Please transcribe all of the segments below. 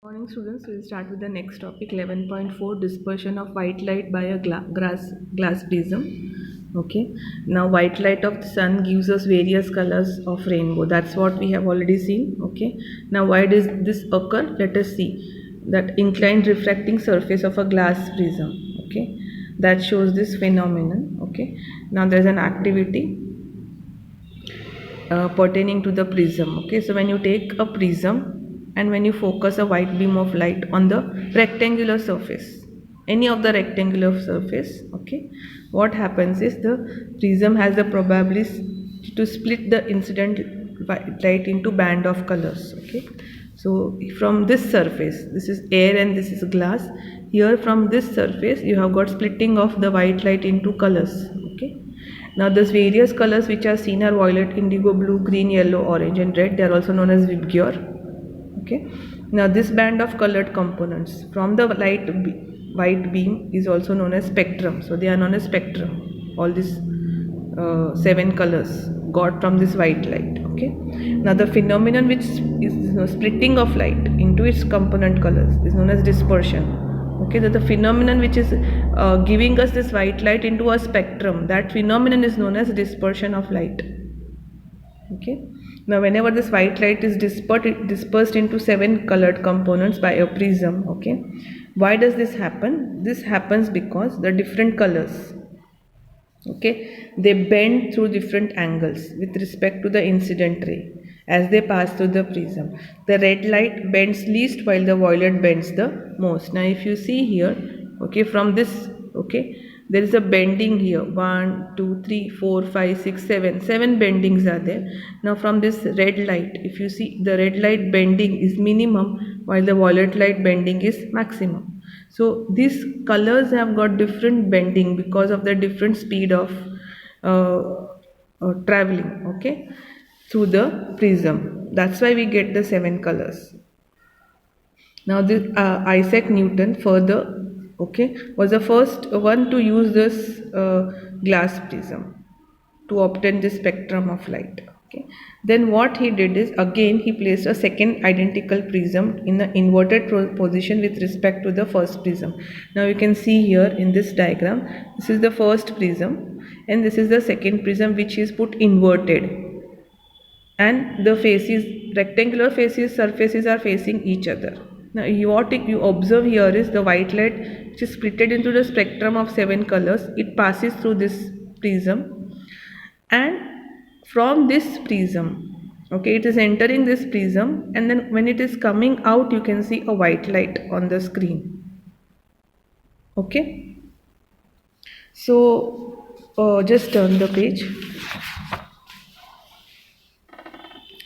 Morning students, we will start with the next topic 11.4 dispersion of white light by a glass prism. Okay, now white light of the sun gives us various colors of rainbow. That's what we have already seen. Okay, now why does this occur? Let us see. That inclined refracting surface of a glass prism. Okay, that shows this phenomenon. Okay, now there's an activity pertaining to the prism. Okay, so when you take a prism and when you focus a white beam of light on the rectangular surface, any of the rectangular surface, okay, what happens is the prism has the probability to split the incident light into band of colors. Okay, so from this surface, this is air and this is glass. Here from this surface you have got splitting of the white light into colors. Okay, now these various colors which are seen are violet, indigo, blue, green, yellow, orange and red. They are also known as Vibgyor. Okay. Now this band of colored components from the white beam is also known as spectrum. So they are known as spectrum. All these 7 colors got from this white light. Okay. Now the phenomenon which is splitting of light into its component colors is known as dispersion. Okay, that the phenomenon which is giving us this white light into a spectrum, that phenomenon is known as dispersion of light. Okay, now whenever this white light is dispersed into 7 colored components by a prism, okay, why does this happen? This happens because the different colors, okay, they bend through different angles with respect to the incident ray as they pass through the prism. The red light bends least while the violet bends the most. Now if you see here, okay, from this, okay, there is a bending here. 1, 2, 3, 4, 5, 6, 7. 7 bendings are there. Now from this red light, if you see, the red light bending is minimum while the violet light bending is maximum. So these colors have got different bending because of the different speed of traveling, okay, through the prism. That's why we get the 7 colors. Now this Isaac Newton further, okay, was the first one to use this glass prism to obtain the spectrum of light. Okay. Then what he did is, again he placed a second identical prism in the inverted position with respect to the first prism. Now you can see here in this diagram, this is the first prism and this is the second prism which is put inverted, and the faces, rectangular faces, surfaces are facing each other. Now what you observe here is the white light which is splitted into the spectrum of 7 colors. It passes through this prism, and from this prism, okay, it is entering this prism, and then when it is coming out you can see a white light on the screen. Okay, so just turn the page.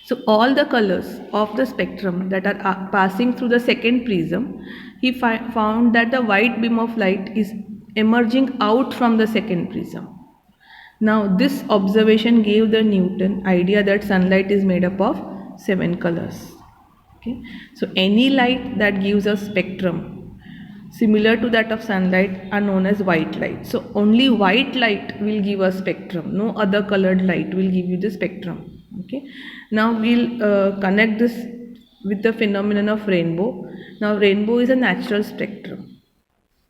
So all the colors of the spectrum that are passing through the second prism, he found that the white beam of light is emerging out from the second prism. Now this observation gave the Newton idea that sunlight is made up of 7 colors. Okay, so any light that gives a spectrum similar to that of sunlight are known as white light. So only white light will give a spectrum. No other colored light will give you the spectrum. Okay, now we'll connect this with the phenomenon of rainbow. Now rainbow is a natural spectrum.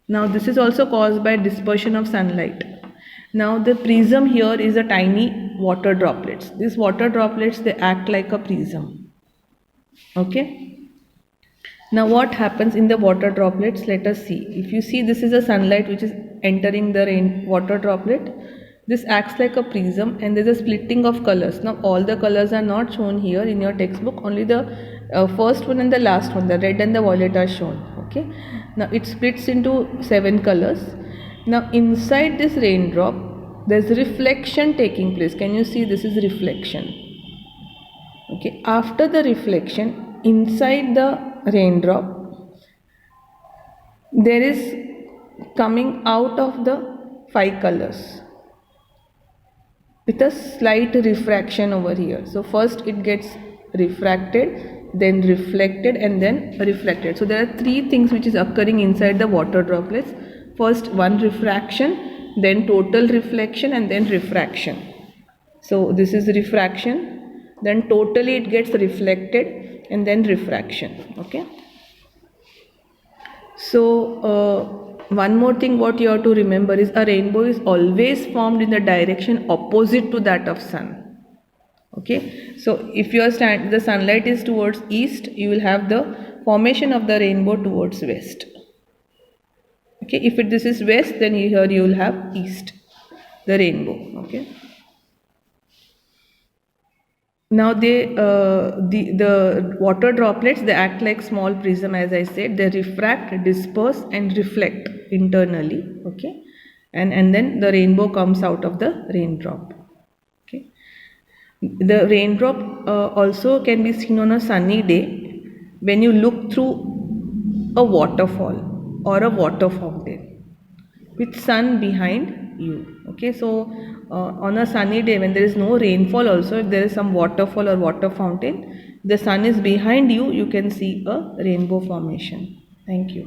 Now this is also caused by dispersion of sunlight. Now the prism here is a tiny water droplets. These water droplets, they act like a prism. Okay. Now what happens in the water droplets? Let us see. If you see, this is a sunlight which is entering the water droplet. This acts like a prism and there is a splitting of colors. Now all the colors are not shown here in your textbook. Only the first one and the last one, the red and the violet, are shown. Okay. Now it splits into 7 colors. Now inside this raindrop there is reflection taking place. Can you see? This is reflection. Okay. After the reflection, inside the raindrop there is coming out of the 5 colors with a slight refraction over here. So first it gets refracted, then reflected and then reflected. So there are 3 things which is occurring inside the water droplets. First one refraction, then total reflection and then refraction. So this is refraction, then totally it gets reflected and then refraction. Okay. So one more thing what you have to remember is a rainbow is always formed in the direction opposite to that of sun. Okay, so if the sunlight is towards east, you will have the formation of the rainbow towards west. Okay, if this is west, then here you will have east, the rainbow. Okay. Now the water droplets, they act like small prism, as I said. They refract, disperse and reflect internally. Okay, and then the rainbow comes out of the raindrop. Okay, the raindrop also can be seen on a sunny day when you look through a waterfall or a water fountain with sun behind you. Okay, so on a sunny day when there is no rainfall, also if there is some waterfall or water fountain, the sun is behind you, you can see a rainbow formation. Thank you.